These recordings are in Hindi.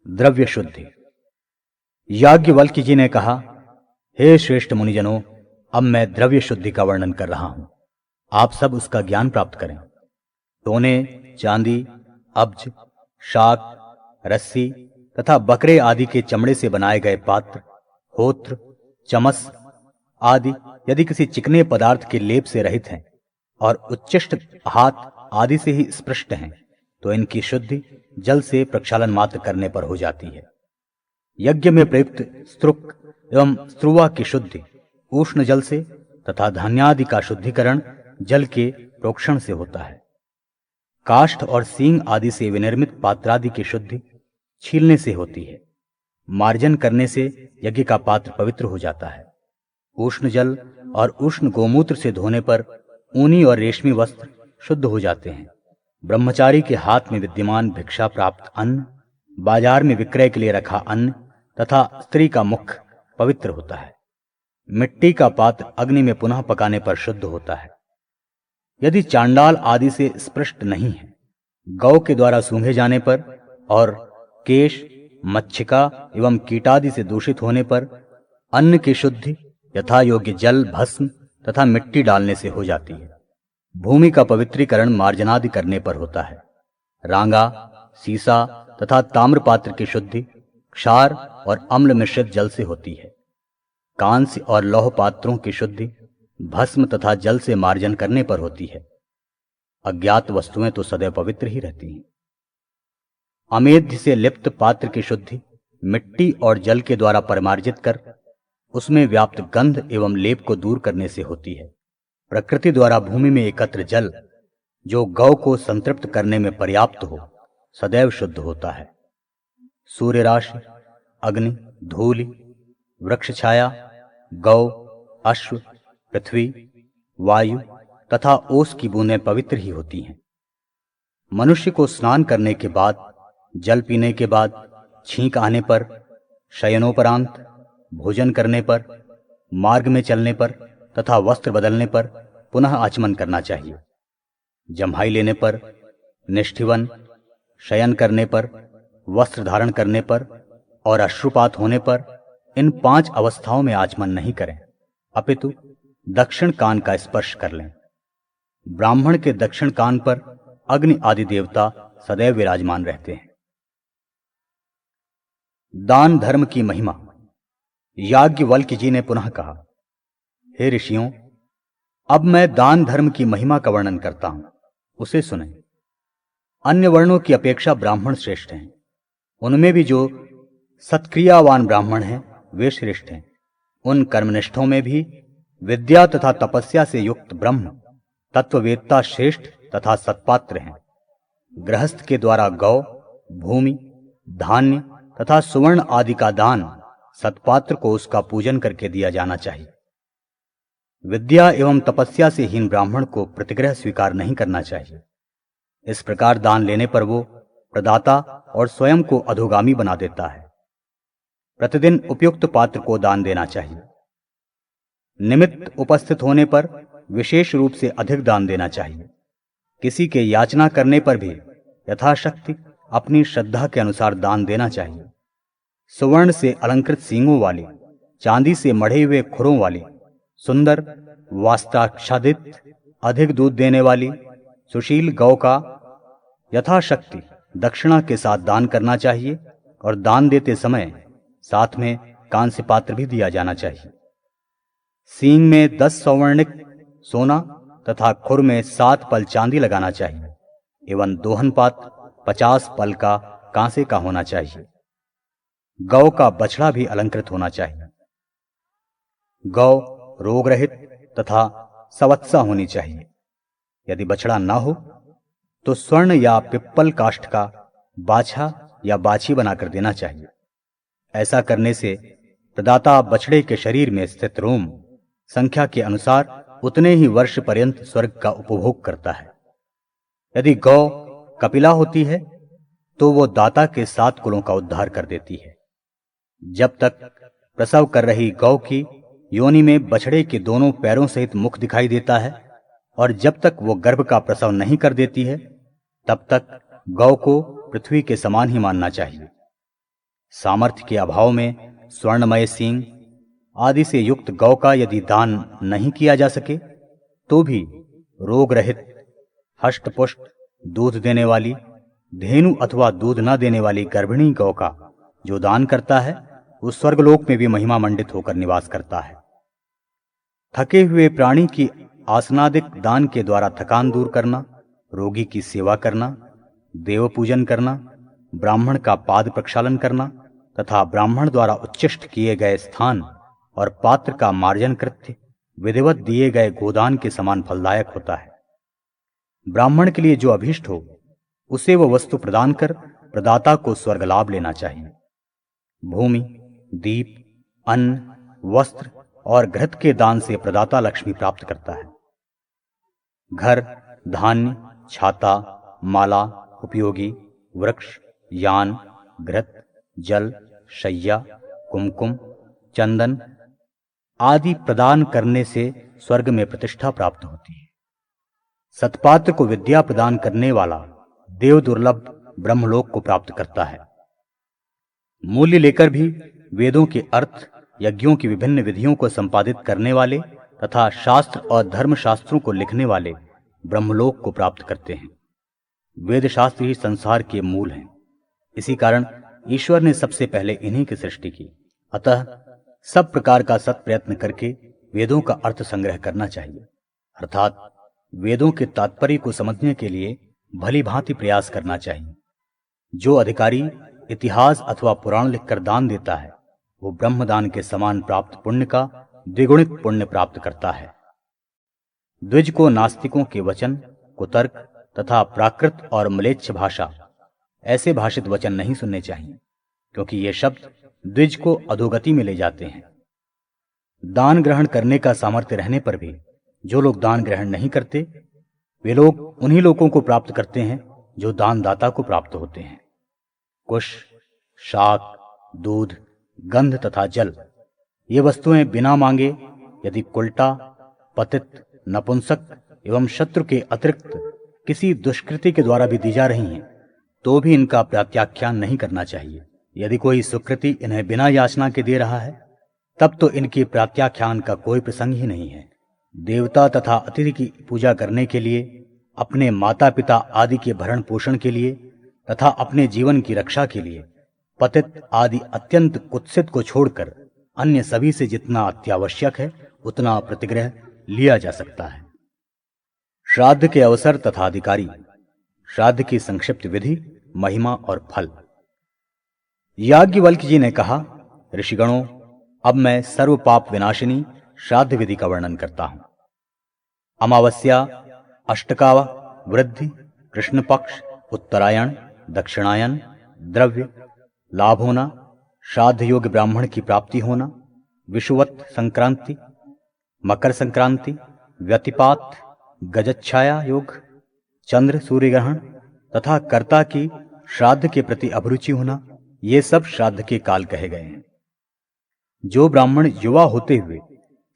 द्रव्य शुद्धि। याज्ञवल्क्य जी ने कहा, हे श्रेष्ठ मुनिजनों, अब मैं द्रव्य शुद्धि का वर्णन कर रहा हूं, आप सब उसका ज्ञान प्राप्त करें। सोने, चांदी, अब्ज, शाक, रस्सी तथा बकरे आदि के चमड़े से बनाए गए पात्र, होत्र, चमस आदि यदि किसी चिकने पदार्थ के लेप से रहित हैं और उच्चिष्ट हाथ आदि से ही स्पृष्ट हैं, तो इनकी शुद्धि जल से प्रक्षालन मात्र करने पर हो जाती है। यज्ञ में प्रयुक्त स्त्रुक एवं स्त्रुवा की शुद्धि उष्ण जल से तथा धान्यादि का शुद्धिकरण जल के प्रोक्षण से होता है। काष्ठ और सींग आदि से विनिर्मित पात्रादि की शुद्धि छीलने से होती है। मार्जन करने से यज्ञ का पात्र पवित्र हो जाता है। उष्ण जल और उष्ण गोमूत्र से धोने पर ऊनी और रेशमी वस्त्र शुद्ध हो जाते हैं। ब्रह्मचारी के हाथ में विद्यमान भिक्षा प्राप्त अन्न, बाजार में विक्रय के लिए रखा अन्न तथा स्त्री का मुख पवित्र होता है। मिट्टी का पात्र अग्नि में पुनः पकाने पर शुद्ध होता है। यदि चांडाल आदि से स्पृष्ट नहीं है, गौ के द्वारा सूंघे जाने पर और केश, मच्छिका एवं कीटादि से दूषित होने पर अन्न की शुद्धि यथा योग्य जल, भस्म तथा मिट्टी डालने से हो जाती है। भूमि का पवित्रीकरण मार्जनादि करने पर होता है। रांगा, सीसा तथा ताम्र पात्र की शुद्धि क्षार और अम्ल मिश्रित जल से होती है। कांस्य और लौह पात्रों की शुद्धि भस्म तथा जल से मार्जन करने पर होती है। अज्ञात वस्तुएं तो सदैव पवित्र ही रहती हैं। अमेध्य से लिप्त पात्र की शुद्धि मिट्टी और जल के द्वारा परिमार्जित कर उसमें व्याप्त गंध एवं लेप को दूर करने से होती है। प्रकृति द्वारा भूमि में एकत्र जल, जो गौ को संतृप्त करने में पर्याप्त हो, सदैव शुद्ध होता है। सूर्य राशि, अग्नि, धूलि, वृक्ष छाया, गौ, अश्व, पृथ्वी, वायु तथा ओस की बूंदें पवित्र ही होती हैं। मनुष्य को स्नान करने के बाद, जल पीने के बाद, छींक आने पर, शयनोपरांत, भोजन करने पर, मार्ग में चलने पर तथा वस्त्र बदलने पर पुनः आचमन करना चाहिए। जम्हाई लेने पर, निष्ठिवन, शयन करने पर, वस्त्र धारण करने पर और अश्रुपात होने पर इन 5 अवस्थाओं में आचमन नहीं करें, अपितु दक्षिण कान का स्पर्श कर लें। ब्राह्मण के दक्षिण कान पर अग्नि आदि देवता सदैव विराजमान रहते हैं। दान धर्म की महिमा। याज्ञवल्क्य जी ने पुनः कहा, हे ऋषियों, अब मैं दान धर्म की महिमा का वर्णन करता हूं, उसे सुनें। अन्य वर्णों की अपेक्षा ब्राह्मण श्रेष्ठ हैं। उनमें भी जो सत्क्रियावान ब्राह्मण हैं वे श्रेष्ठ हैं। उन कर्मनिष्ठों में भी विद्या तथा तपस्या से युक्त ब्रह्म तत्ववेत्ता श्रेष्ठ तथा सत्पात्र हैं। गृहस्थ के द्वारा गौ, भूमि, धान्य तथा सुवर्ण आदि का दान सत्पात्र को उसका पूजन करके दिया जाना चाहिए। विद्या एवं तपस्या से हीन ब्राह्मण को प्रतिग्रह स्वीकार नहीं करना चाहिए। इस प्रकार दान लेने पर वो प्रदाता और स्वयं को अधोगामी बना देता है। प्रतिदिन उपयुक्त पात्र को दान देना चाहिए। निमित्त उपस्थित होने पर विशेष रूप से अधिक दान देना चाहिए। किसी के याचना करने पर भी यथाशक्ति अपनी श्रद्धा के अनुसार दान देना चाहिए। सुवर्ण से अलंकृत सींगों वाली, चांदी से मढ़े हुए खुरों वाली, सुंदर वास्त्राच्छादित, अधिक दूध देने वाली सुशील गौ का यथाशक्ति दक्षिणा के साथ दान करना चाहिए और दान देते समय साथ में कांस्य पात्र भी दिया जाना चाहिए। सींग में 10 सौवर्णिक सोना तथा खुर में 7 पल चांदी लगाना चाहिए एवं दोहन पात्र 50 पल का कांसे का होना चाहिए। गौ का बछड़ा भी अलंकृत होना चाहिए। गौ रोग रहित तथा सवत्सा होनी चाहिए। यदि बछड़ा न हो तो स्वर्ण या पिप्पल काष्ठ का बाछा या बाछी बनाकर देना चाहिए। ऐसा करने से प्रदाता बछड़े के शरीर में स्थित रोम संख्या के अनुसार उतने ही वर्ष पर्यंत स्वर्ग का उपभोग करता है। यदि गौ कपिला होती है तो वो दाता के 7 कुलों का उद्धार कर देती है। जब तक प्रसव कर रही गौ की योनि में बछड़े के दोनों पैरों सहित मुख दिखाई देता है और जब तक वो गर्भ का प्रसव नहीं कर देती है, तब तक गौ को पृथ्वी के समान ही मानना चाहिए। सामर्थ्य के अभाव में स्वर्णमय सींग आदि से युक्त गौ का यदि दान नहीं किया जा सके तो भी रोग रहित हष्टपुष्ट दूध देने वाली धेनु अथवा दूध न देने वाली गर्भिणी गौ का जो दान करता है उस स्वर्गलोक में भी महिमा मंडित होकर निवास करता है। थके हुए प्राणी की आसनादिक दान के द्वारा थकान दूर करना, रोगी की सेवा करना, देव पूजन करना, ब्राह्मण का पाद प्रक्षालन करना तथा ब्राह्मण द्वारा उच्चिष्ट किए गए स्थान और पात्र का मार्जन कृत्य विधिवत दिए गए गोदान के समान फलदायक होता है। ब्राह्मण के लिए जो अभीष्ट हो उसे वह वस्तु प्रदान कर प्रदाता को स्वर्ग लाभ लेना चाहिए। भूमि, दीप, अन्न, वस्त्र और घृत के दान से प्रदाता लक्ष्मी प्राप्त करता है। घर, धान्य, छाता, माला, उपयोगी वृक्ष, यान, घृत, जल, शय्या, कुमकुम, चंदन आदि प्रदान करने से स्वर्ग में प्रतिष्ठा प्राप्त होती है। सत्पात्र को विद्या प्रदान करने वाला देव दुर्लभ ब्रह्मलोक को प्राप्त करता है। मूल्य लेकर भी वेदों के अर्थ, यज्ञों की विभिन्न विधियों को संपादित करने वाले तथा शास्त्र और धर्म शास्त्रों को लिखने वाले ब्रह्मलोक को प्राप्त करते हैं। वेद शास्त्र ही संसार के मूल हैं। इसी कारण ईश्वर ने सबसे पहले इन्हीं की सृष्टि की। अतः सब प्रकार का सत प्रयत्न करके वेदों का अर्थ संग्रह करना चाहिए, अर्थात वेदों के तात्पर्य को समझने के लिए भली भांति प्रयास करना चाहिए। जो अधिकारी इतिहास अथवा पुराण लिखकर दान देता है वो ब्रह्मदान के समान प्राप्त पुण्य का द्विगुणित पुण्य प्राप्त करता है। द्विज को नास्तिकों के वचन, कुतर्क तथा प्राकृत और म्लेच्छ भाषा ऐसे भाषित वचन नहीं सुनने चाहिए, क्योंकि ये शब्द द्विज को अधोगति में ले जाते हैं। दान ग्रहण करने का सामर्थ्य रहने पर भी जो लोग दान ग्रहण नहीं करते वे लोग उन्हीं लोगों को प्राप्त करते हैं जो दानदाता को प्राप्त होते हैं। कुश, शाक, दूध, गंध तथा जल ये वस्तुएं बिना मांगे यदि कुल्टा, पतित, नपुंसक एवं शत्रु के अतिरिक्त किसी दुष्कृति के द्वारा भी दी जा रही हैं तो भी इनका प्रत्याख्यान नहीं करना चाहिए। यदि कोई सुकृति इन्हें बिना याचना के दे रहा है तब तो इनकी प्रत्याख्यान का कोई प्रसंग ही नहीं है। देवता तथा अतिथि की पूजा करने के लिए, अपने माता पिता आदि के भरण पोषण के लिए तथा अपने जीवन की रक्षा के लिए पतित आदि अत्यंत कुत्सित को छोड़कर अन्य सभी से जितना अत्यावश्यक है उतना प्रतिग्रह लिया जा सकता है। श्राद्ध के अवसर तथा अधिकारी। श्राद्ध की संक्षिप्त विधि, महिमा और फल। याज्ञवल्क्य जी ने कहा, ऋषिगणों, अब मैं सर्व पाप विनाशिनी श्राद्ध विधि का वर्णन करता हूं। अमावस्या, अष्टकावा, वृद्धि, कृष्ण पक्ष, उत्तरायण, दक्षिणायन, द्रव्य लाभ होना, श्राद्ध योग्य ब्राह्मण की प्राप्ति होना, विषुवत संक्रांति, मकर संक्रांति, व्यतिपात, गजच्छाया योग, चंद्र सूर्य ग्रहण तथा कर्ता की श्राद्ध के प्रति अभिरुचि होना, ये सब श्राद्ध के काल कहे गए हैं। जो ब्राह्मण युवा होते हुए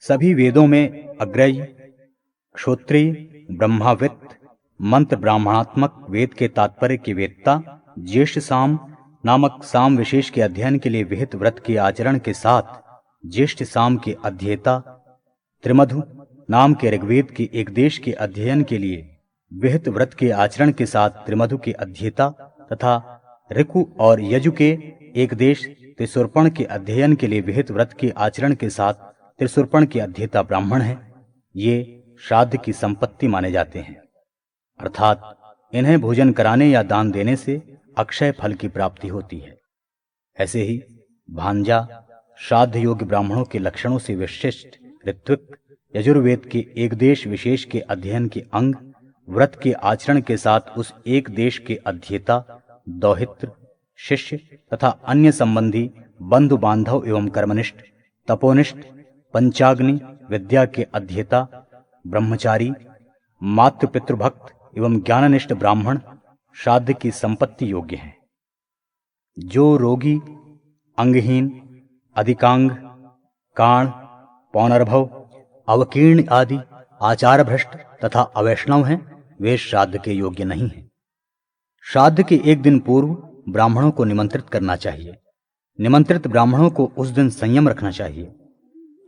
सभी वेदों में अग्रय, क्षोत्रिय, ब्रह्मावित, मंत्र ब्राह्मणात्मक वेद के तात्पर्य के वेदता, ज्येष्ठ साम नामक साम विशेष के अध्ययन के लिए विहित व्रत के आचरण के साथ ज्येष्ठ साम के अध्येता, त्रिमधु नाम के ऋग्वेद के एक देश के अध्ययन के लिए विहित व्रत के आचरण के साथ त्रिमधु के अध्येता तथा ऋकु और यजु के एक देश त्रिशूर्पण के अध्ययन के लिए विहित व्रत के आचरण के साथ त्रिशूर्पण के अध्येता ब्राह्मण हैं। ये श्राद्ध की संपत्ति माने जाते हैं, अर्थात इन्हें भोजन कराने या दान देने से अक्षय फल की प्राप्ति होती है। ऐसे ही भांजा श्राद्ध योग्य ब्राह्मणों के लक्षणों से विशिष्ट ऋत्विक यजुर्वेद के एक देश विशेष के अध्ययन के अंग, व्रत के आचरण के साथ उस एक देश के अध्येता, दौहित्र, शिष्य तथा अन्य संबंधी बंधु बांधव एवं कर्मनिष्ठ, तपोनिष्ठ, पंचाग्नि विद्या के अध्येता, ब्रह्मचारी, मातृ पितृभक्त एवं ज्ञाननिष्ठ ब्राह्मण श्राद्ध की संपत्ति योग्य हैं। जो रोगी, अंगहीन, अधिकांग, काण, पौनर्भव, अवकीर्ण आदि आचार भ्रष्ट तथा अवैष्णव हैं वे श्राद्ध के योग्य नहीं हैं। श्राद्ध के एक दिन पूर्व ब्राह्मणों को निमंत्रित करना चाहिए। निमंत्रित ब्राह्मणों को उस दिन संयम रखना चाहिए।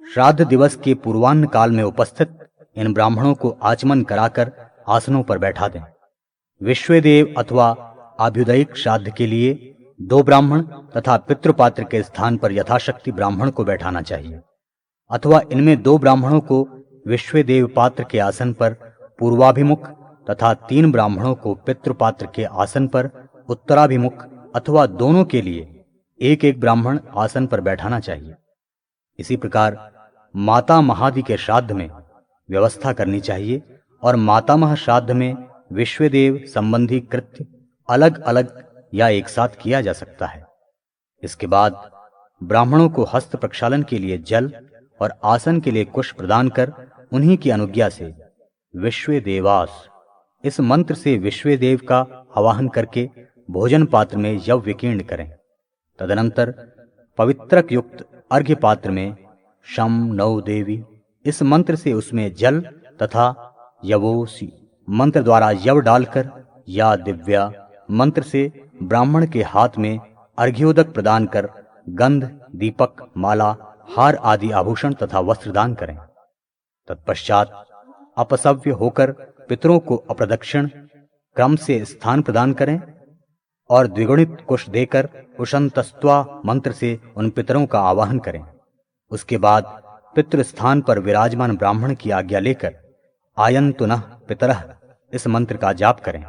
श्राद्ध दिवस के पूर्वाह्न काल में उपस्थित इन ब्राह्मणों को आचमन कराकर आसनों पर बैठा दें। विश्वेदेव अथवा आभ्युदयिक श्राद्ध के लिए 2 ब्राह्मण तथा पितृपात्र के स्थान पर यथाशक्ति ब्राह्मण को बैठाना चाहिए, अथवा इनमें 2 ब्राह्मणों को विश्वेदेव पात्र के आसन पर पूर्वाभिमुख तथा 3 ब्राह्मणों को पितृपात्र के आसन पर उत्तराभिमुख अथवा दोनों के लिए 1-1 ब्राह्मण आसन पर बैठाना चाहिए। इसी प्रकार माता महादि के श्राद्ध में व्यवस्था करनी चाहिए और मातामह श्राद्ध में विश्वेदेव संबंधी कृत्य अलग अलग या एक साथ किया जा सकता है। इसके बाद ब्राह्मणों को हस्त प्रक्षालन के लिए जल और आसन के लिए कुश प्रदान कर उन्हीं की अनुज्ञा से विश्वेदेवास इस मंत्र से विश्वेदेव का आवाहन करके भोजन पात्र में यव विकीर्ण करें। तदनंतर पवित्रक युक्त अर्घ्य पात्र में शम नौ देवी इस मंत्र से उसमें जल तथा यवोसी मंत्र द्वारा यव डालकर या दिव्या मंत्र से ब्राह्मण के हाथ में अर्घ्योदक प्रदान कर गंध, दीपक, माला, हार आदि आभूषण तथा वस्त्र दान करें। तत्पश्चात अपसव्य होकर पितरों को अप्रदक्षिण क्रम से स्थान प्रदान करें और द्विगुणित कुश देकर उशंतस्त्वा मंत्र से उन पितरों का आवाहन करें। उसके बाद पितृ स्थान पर विराजमान ब्राह्मण की आज्ञा लेकर आयन्तु नः पितरः इस मंत्र का जाप करें।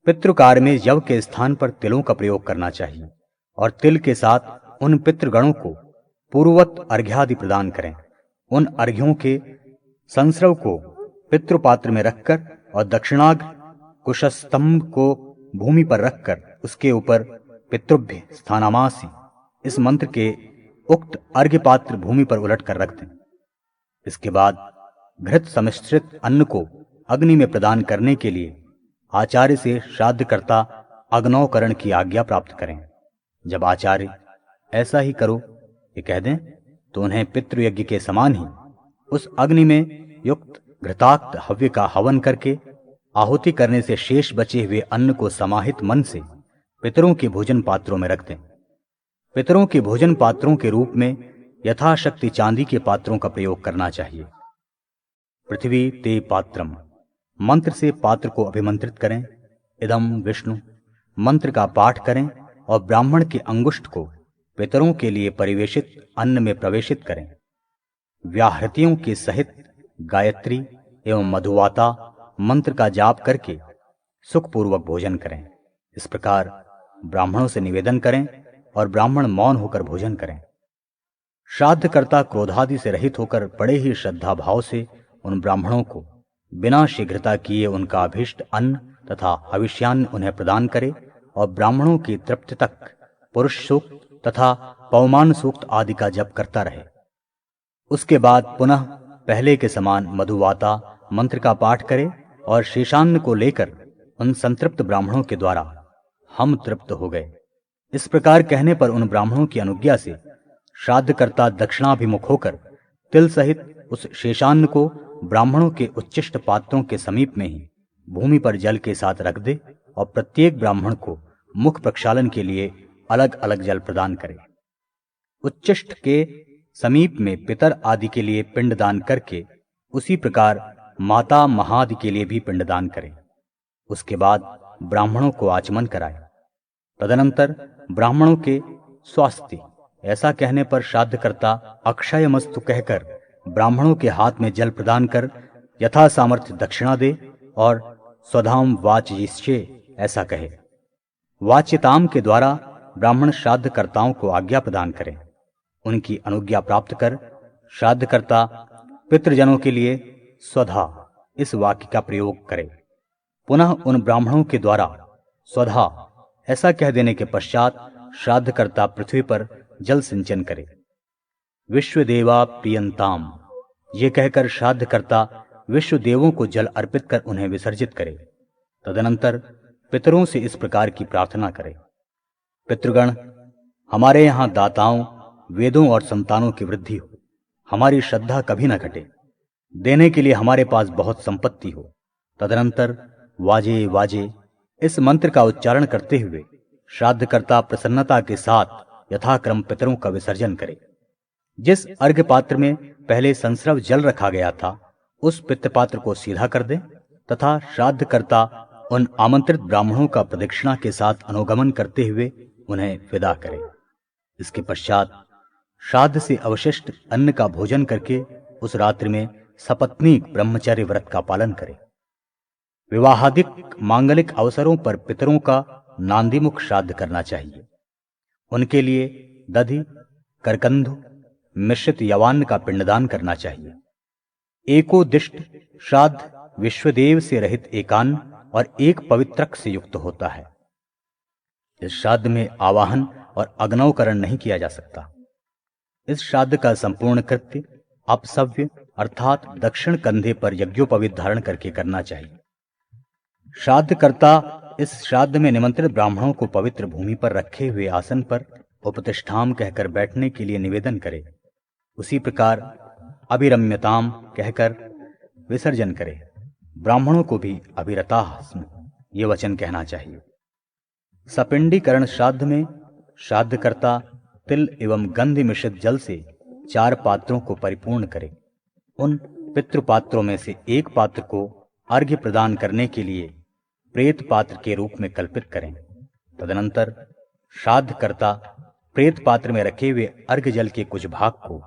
पितृकार में यव के स्थान पर तिलों का प्रयोग करना चाहिए और तिल के साथ उन पितृगणों को पूर्ववत अर्घ्यादि प्रदान करें। उन अर्घ्यों के संस्रव को पितृपात्र में रखकर और दक्षिणाग्र कुशस्तंभ को भूमि पर रखकर उसके ऊपर पितृभ्य स्थानामासि इस मंत्र के उक्त अर्घ्य पात्र भूमि पर उलट कर रख दें। इसके बाद घृत समिश्रित अन्न को अग्नि में प्रदान करने के लिए आचार्य से श्राद्धकर्ता अग्नौकरण की आज्ञा प्राप्त करें। जब आचार्य ऐसा ही करो ये कह दें तो उन्हें पितृयज्ञ के समान ही उस अग्नि में युक्त घृताक्त हव्य का हवन करके आहुति करने से शेष बचे हुए अन्न को समाहित मन से पितरों के भोजन पात्रों में रख दें। पितरों के भोजन पात्रों के रूप में यथाशक्ति चांदी के पात्रों का प्रयोग करना चाहिए। पृथ्वी ते पात्रम मंत्र से पात्र को अभिमंत्रित करें। इदम विष्णु मंत्र का पाठ करें और ब्राह्मण के अंगुष्ठ को पितरों के लिए परिवेशित अन्न में प्रवेशित करें। व्याहृतियों के सहित गायत्री एवं मधुवाता मंत्र का जाप करके सुखपूर्वक भोजन करें। इस प्रकार ब्राह्मणों से निवेदन करें और ब्राह्मण मौन होकर भोजन करें। श्राद्धकर्ता क्रोधादि से रहित होकर बड़े ही श्रद्धा भाव से उन ब्राह्मणों को बिना शीघ्रता किए उनका अभीष्ट अन्न तथा हविष्यान्न उन्हें प्रदान करे और ब्राह्मणों की तृप्ति तक पुरुष सूक्त तथा पवमान सूक्त आदि का जप करता रहे। उसके बाद पुनः पहले के समान मधुवाता मंत्र का पाठ करे और शेषान्न को लेकर उन संतृप्त ब्राह्मणों के द्वारा हम तृप्त हो गए इस प्रकार कहने पर उन ब्राह्मणों की अनुज्ञा से श्राद्धकर्ता दक्षिणाभिमुख होकर तिल सहित उस शेषान्न को ब्राह्मणों के उच्चिष्ट पात्रों के समीप में ही भूमि पर जल के साथ रख दे और प्रत्येक ब्राह्मण को मुख प्रक्षालन के लिए अलग अलग जल प्रदान करे। उच्चिष्ट के समीप में पितर आदि के लिए पिंडदान करके उसी प्रकार माता महादि के लिए भी पिंडदान करें। उसके बाद ब्राह्मणों को आचमन कराए। तदनंतर ब्राह्मणों के स्वास्थ्य ऐसा कहने पर श्राद्धकर्ता अक्षयमस्तु कहकर ब्राह्मणों के हाथ में जल प्रदान कर यथा सामर्थ्य दक्षिणा दे और स्वधाम वाचयिष्ये ऐसा कहे। वाच्यताम के द्वारा ब्राह्मण श्राद्धकर्ताओं को आज्ञा प्रदान करें। उनकी अनुज्ञा प्राप्त कर श्राद्धकर्ता पितृजनों के लिए स्वधा इस वाक्य का प्रयोग करे। पुनः उन ब्राह्मणों के द्वारा स्वधा ऐसा कह देने के पश्चात श्राद्धकर्ता पृथ्वी पर जल सिंचन करे। विश्वदेवा प्रियंताम ये कहकर श्राद्धकर्ता विश्व देवों को जल अर्पित कर उन्हें विसर्जित करे। तदनंतर पितरों से इस प्रकार की प्रार्थना करे। पितृगण, हमारे यहाँ दाताओं, वेदों और संतानों की वृद्धि हो। हमारी श्रद्धा कभी न घटे। देने के लिए हमारे पास बहुत संपत्ति हो। तदनंतर वाजे वाजे इस मंत्र का उच्चारण करते हुए श्राद्धकर्ता प्रसन्नता के साथ यथाक्रम पितरों का विसर्जन करे। जिस अर्घ्य पात्र में पहले संस्रव जल रखा गया था उस पितृपात्र को सीधा कर दे तथा श्राद्धकर्ता उन आमंत्रित ब्राह्मणों का प्रदक्षिणा के साथ अनुगमन करते हुए उन्हें विदा करे। इसके पश्चात श्राद्ध से अवशिष्ट अन्न का भोजन करके उस रात्रि में सपत्नीक ब्रह्मचर्य व्रत का पालन करे। विवाहादिक मांगलिक अवसरों पर पितरों का नांदीमुख श्राद्ध करना चाहिए। उनके लिए दधि, करकंधु, मिश्रित यवान्न का पिंडदान करना चाहिए। एकोदिष्ट श्राद्ध विश्वदेव से रहित एकान्न और एक पवित्रक से युक्त होता है। इस श्राद्ध में आवाहन और अग्नौकरण नहीं किया जा सकता। इस श्राद्ध का संपूर्ण कृत्य अपसव्य अर्थात दक्षिण कंधे पर यज्ञोपवीत धारण करके करना चाहिए। श्राद्धकर्ता इस श्राद्ध में निमंत्रित ब्राह्मणों को पवित्र भूमि पर रखे हुए आसन पर उपतिष्ठाम कहकर बैठने के लिए निवेदन करे। उसी प्रकार अभिरम्यताम कहकर विसर्जन करे। ब्राह्मणों को भी अभिरताः ये वचन कहना चाहिए। सपिंडीकरण श्राद्ध में श्राद्धकर्ता तिल एवं गंध मिश्रित जल से 4 पात्रों को परिपूर्ण करे। उन पितृपात्रों में से एक पात्र को अर्घ्य प्रदान करने के लिए प्रेत पात्र के रूप में कल्पित करें। तदनंतर श्राद्धकर्ता प्रेत पात्र में रखे हुए अर्घ्य जल के कुछ भाग को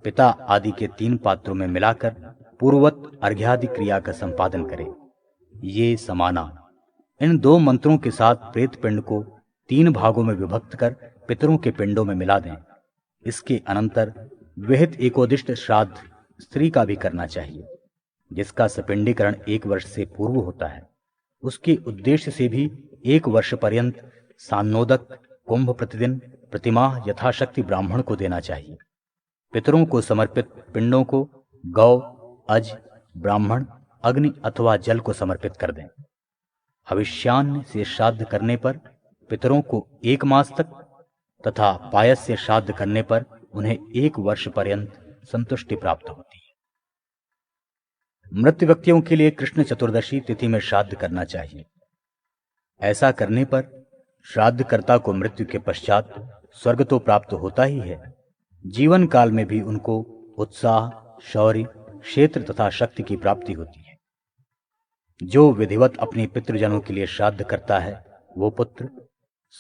पिता आदि के 3 पात्रों में मिलाकर पूर्ववत अर्घ्यादि क्रिया का संपादन करे। ये समाना। इन 2 मंत्रों के साथ प्रेत पिंड को 3 भागों में विभक्त कर पितरों के पिंडों में मिला दें। इसके अनंतर विहित एकोदिष्ट श्राद्ध स्त्री का भी करना चाहिए, जिसका सपिंडीकरण 1 वर्ष से पूर्व होता है। उसके उद्देश्य से भी 1 वर्ष पर्यंत सान्नोदक कुंभ प्रतिदिन प्रतिमाह यथाशक्ति ब्राह्मण को देना चाहिए। पितरों को समर्पित पिंडों को गौ, अज, ब्राह्मण, अग्नि अथवा जल को समर्पित कर दें। हविष्यान्न से श्राद्ध करने पर पितरों को 1 मास तक तथा पायस से श्राद्ध करने पर उन्हें 1 वर्ष पर्यंत संतुष्टि प्राप्त होती है। मृत व्यक्तियों के लिए कृष्ण चतुर्दशी तिथि में श्राद्ध करना चाहिए। ऐसा करने पर श्राद्धकर्ता को मृत्यु के पश्चात स्वर्ग तो प्राप्त होता ही है, जीवन काल में भी उनको उत्साह, शौर्य, क्षेत्र तथा शक्ति की प्राप्ति होती है। जो विधिवत अपने पितृजनों के लिए श्राद्ध करता है वो पुत्र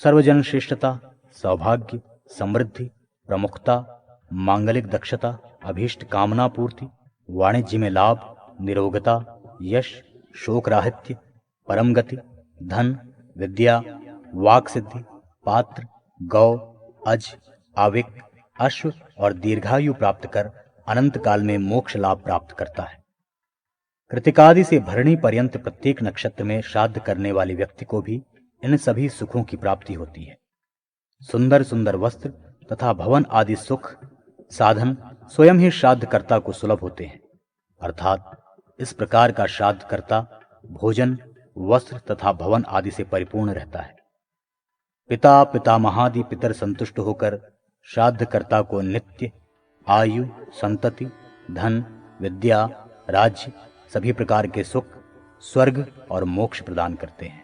सर्वजन श्रेष्ठता, सौभाग्य, समृद्धि, प्रमुखता, मांगलिक दक्षता, अभीष्ट कामना पूर्ति, वाणिज्य में लाभ, निरोगता, यश, शोक राहित्य, परम गति, धन, विद्या, वाक सिद्धि, पात्र, गौ, अज, आविक, अश्व और दीर्घायु प्राप्त कर अनंत काल में मोक्ष लाभ प्राप्त करता है। कृतिकादि से भरणी पर्यंत प्रत्येक नक्षत्र में श्राद्ध करने वाले व्यक्ति को भी इन सभी सुखों की प्राप्ति होती है। सुंदर सुंदर वस्त्र तथा भवन आदि सुख साधन स्वयं ही श्राद्धकर्ता को सुलभ होते हैं। अर्थात इस प्रकार का श्राद्धकर्ता भोजन, वस्त्र तथा भवन आदि से परिपूर्ण रहता है। पिता पितामहादि पितर संतुष्ट होकर श्राद्धकर्ता को नित्य आयु, संतति, धन, विद्या, राज्य, सभी प्रकार के सुख, स्वर्ग और मोक्ष प्रदान करते हैं।